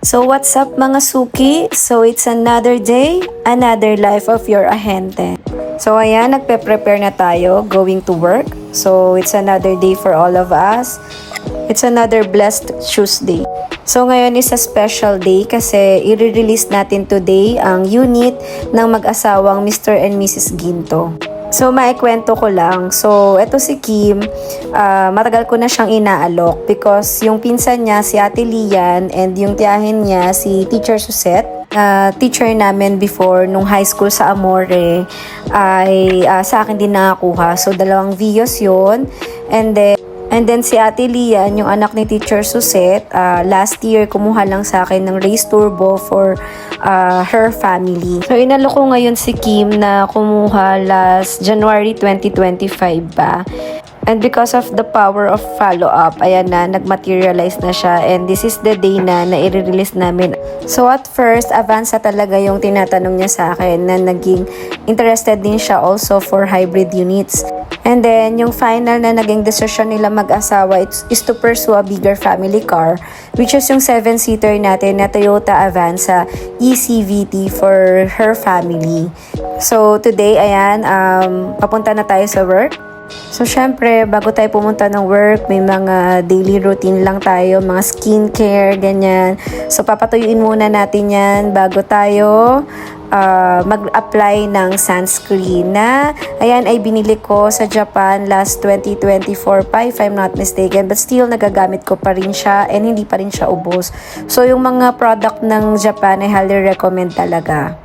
So what's up mga suki? So it's another day, another life of your ahente. So ayan, nagpe-prepare na tayo going to work. So it's another day for all of us. It's another blessed Tuesday. So ngayon is a special day kasi i-release natin today ang unit ng mag-asawang Mr. and Mrs. Ginto. So, maikwento ko lang. So, eto si Kim, matagal ko na siyang inaalok because yung pinsan niya, si Ate Lian, and yung tiyahin niya, si Teacher Susette, teacher namin before nung high school sa Amore, ay sa akin din nakakuha. So, 2 viyos yun. And then si Ate Lian, yung anak ni Teacher Susette, last year kumuha lang sa akin ng race turbo for her family. So inalo ko ngayon si Kim na kumuha last January 2025 ba. And because of the power of follow-up, ayan na, nag-materialize na siya. And this is the day na i-release namin. So at first, Avanza talaga yung tinatanong niya sa akin na naging interested din siya also for hybrid units. And then, yung final na naging decision nila mag-asawa is to pursue a bigger family car, which is yung 7-seater natin na Toyota Avanza ECVT for her family. So today, ayan, papunta na tayo sa work. So, syempre, bago tayo pumunta ng work, may mga daily routine lang tayo, mga skincare, ganyan. So, papatuyuin muna natin yan bago tayo mag-apply ng sunscreen na, ayan, ay binili ko sa Japan last 2024 pa, if I'm not mistaken. But still, nagagamit ko pa rin siya and hindi pa rin siya ubos. So, yung mga product ng Japan ay highly recommend talaga.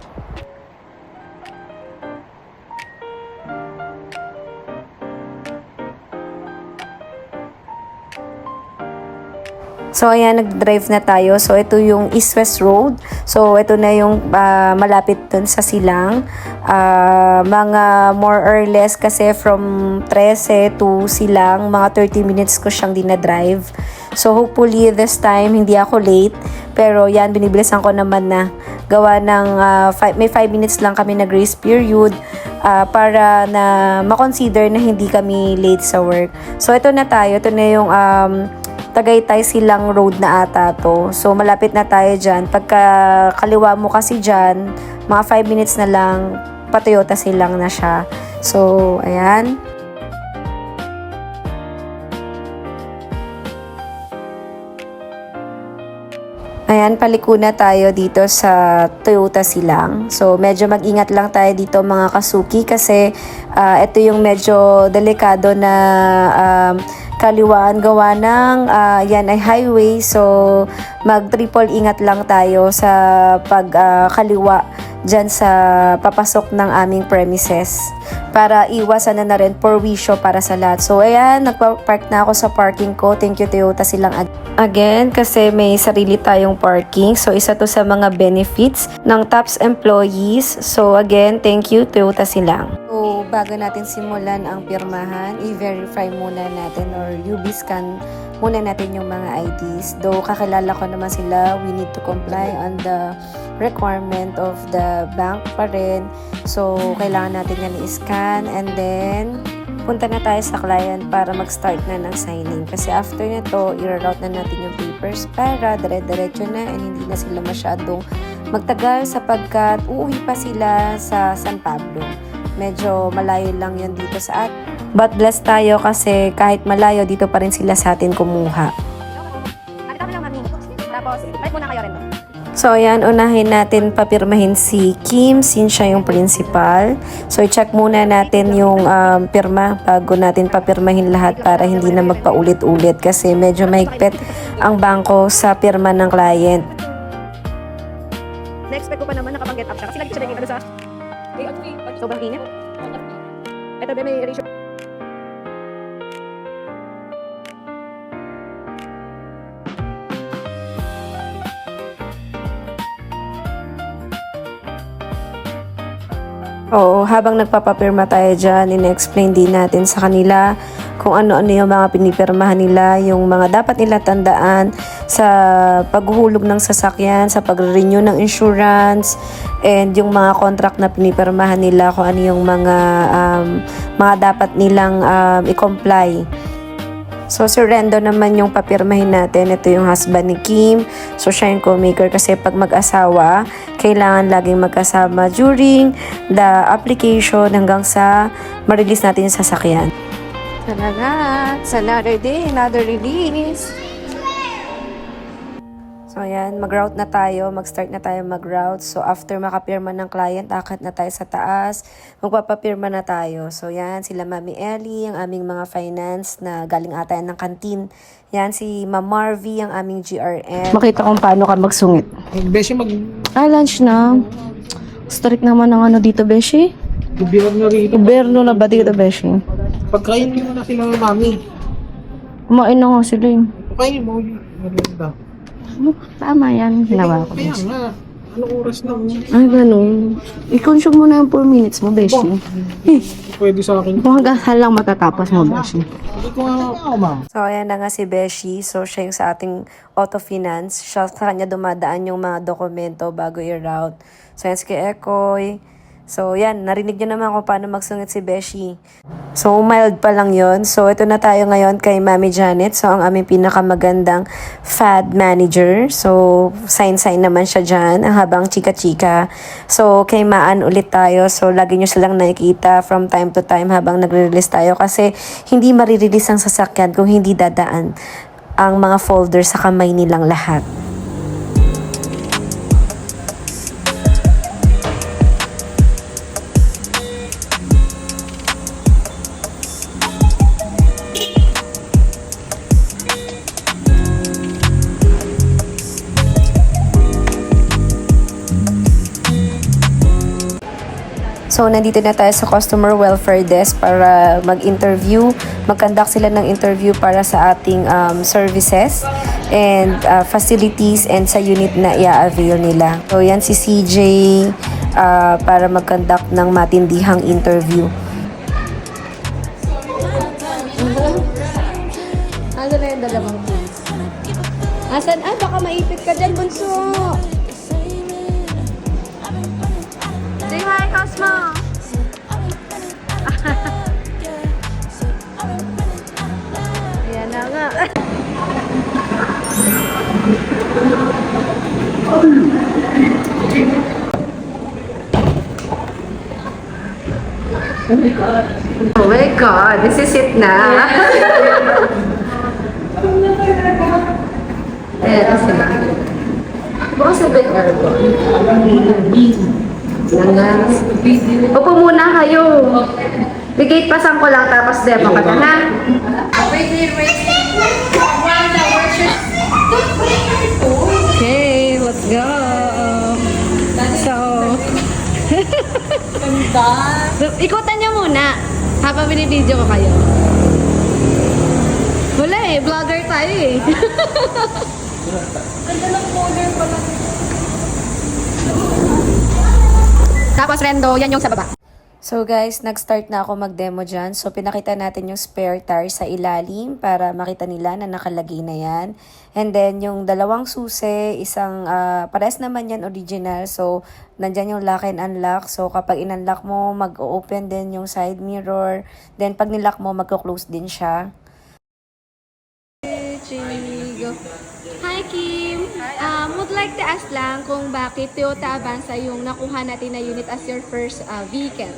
So, ayan, nag-drive na tayo. So, ito yung East-West Road. So, ito na yung malapit dun sa Silang. Mga more or less kasi from 13 to Silang, mga 30 minutes ko siyang dinadrive. So, hopefully this time, hindi ako late. Pero, yan, binibilisan ko naman na gawa ng may 5 minutes lang kami na grace period para na makonsider na hindi kami late sa work. So, ito na tayo. Ito na yung Tagaytay Silang Road na ata to. So, malapit na tayo dyan. Pagka kaliwa mo kasi dyan, mga 5 minutes na lang, pa-Toyota Silang na siya. So, ayan. Ayan, paliko na tayo dito sa Toyota Silang. So, medyo mag-ingat lang tayo dito mga kasuki kasi ito yung medyo delikado na kaliwaan gawa ng yan ay highway. So, mag-triple ingat lang tayo sa pagkaliwa dyan sa papasok ng aming premises para iwasan na rin porwisyo para sa lahat. So, ayan, nagpa-park na ako sa parking ko. Thank you Toyota Silang again kasi may sarili tayong parking. So, isa to sa mga benefits ng TOPS employees. So, again, thank you Toyota Silang. So, bago natin simulan ang pirmahan, i-verify muna natin or UV scan muna natin yung mga IDs. Though kakilala ko naman sila, we need to comply on the requirement of the bank pa rin. So, kailangan natin yan i-scan and then punta na tayo sa client para mag-start na ng signing. Kasi after nito, i-route na natin yung papers para dire-diretso na and hindi na sila masyadong magtagal sapagkat uuwi pa sila sa San Pablo. Medyo malayo lang yun dito sa atin. But blessed tayo kasi kahit malayo, dito pa rin sila sa atin kumuha. So, ayan, unahin natin papirmahin si Kim since siya yung principal. So, i-check muna natin yung pirma bago natin papirmahin lahat para hindi na magpaulit-ulit kasi medyo mahigpit ang bangko sa pirma ng client. Na-expect ko pa naman nakapag-get up siya kasi lagi siya naging ano sa sobrang init. Ito ba may ratio. Oo, habang nagpapapirma tayo dyan, in-explain din natin sa kanila kung ano-ano yung mga pinipirmahan nila, yung mga dapat nila tandaan sa paghuhulog ng sasakyan, sa pag-renew ng insurance, and yung mga contract na pinipirmahan nila, kung ano yung mga dapat nilang i-comply. So, si Rendo naman yung papirmahin natin. Ito yung husband ni Kim. So, siya yung co-maker kasi pag mag-asawa, kailangan laging magkasama during the application hanggang sa ma-release natin yung sasakyan. Talaga, it's another day, another release. So, ayan, mag-route na tayo, mag-start na tayo mag-route. So, after makapirma ng client, akit na tayo sa taas, magpapapirma na tayo. So, yan, sila Mami Ellie, ang aming mga finance na galing ata yan ng kantin. Yan, si Ma'am Marvy, ang aming GRM. Makita kung paano ka magsungit. Beshi, Lunch na. Strict naman ang ano dito, Beshi. Gobyerno na rito. Gobyerno na ba dito, Beshi? Pagkain mo na sila ng mami. Kumain na nga sila eh. Pagkain mo. Merienda. Tama yan. Ginawa ko. Kaya nga. Anong oras na? Ay, ganun. I-consume mo na yung 4 minutes mo, Beshi. Pwede sa akin. Kung hanggang lang matatapos mo, Beshi. Hindi ko nga, ma'am. So, ayan na nga si Beshi. So, siya yung sa ating auto finance. Siya, sa kanya dumadaan yung mga dokumento bago i-route. So, yan si Ekoy. So, yan. Narinig niyo naman kung paano magsungit si Beshi. So, mild pa lang yon. So, ito na tayo ngayon kay Mami Janet. So, ang aming pinakamagandang FAD manager. So, sign naman siya dyan. Ang habang chika-chika. So, kay Maan ulit tayo. So, lagi nyo silang nakikita from time to time habang nagre-release tayo. Kasi, hindi marirelease ang sasakyan kung hindi dadaan ang mga folder sa kamay nilang lahat. So, nandito na tayo sa Customer Welfare Desk para mag-interview. Mag-conduct sila ng interview para sa ating services and facilities and sa unit na i-avail nila. So, yan si CJ para mag-conduct ng matindihang interview. Ano na yung dalawang keys? Asan? Ah, baka maipit ka dyan, bunso. Say hi, Cosmo. Ayan na nga. Oh my God, this is it na. Ayan na sila. Bukas na ba yung aircon? Langas. Upo muna kayo. Bigay pasan ko lang tapos depo ka na, ha? Okay, let's go. So, ikutan niyo muna habang binibideo ko kayo. Wala eh, vlogger tayo eh. Ganda ng folder pala. Tapos Rendo, yan yung sa baba. So guys, nag-start na ako mag-demo dyan. So pinakita natin yung spare tire sa ilalim para makita nila na nakalagay na yan. And then yung dalawang susi, isang pares naman yan original. So nandyan yung lock and unlock. So kapag in-unlock mo, mag-open din yung side mirror. Then pag nilock mo, mag-close din siya. Hi Kim! Would like to ask lang kung bakit Toyota Avanza yung nakuha natin na unit as your first vehicle.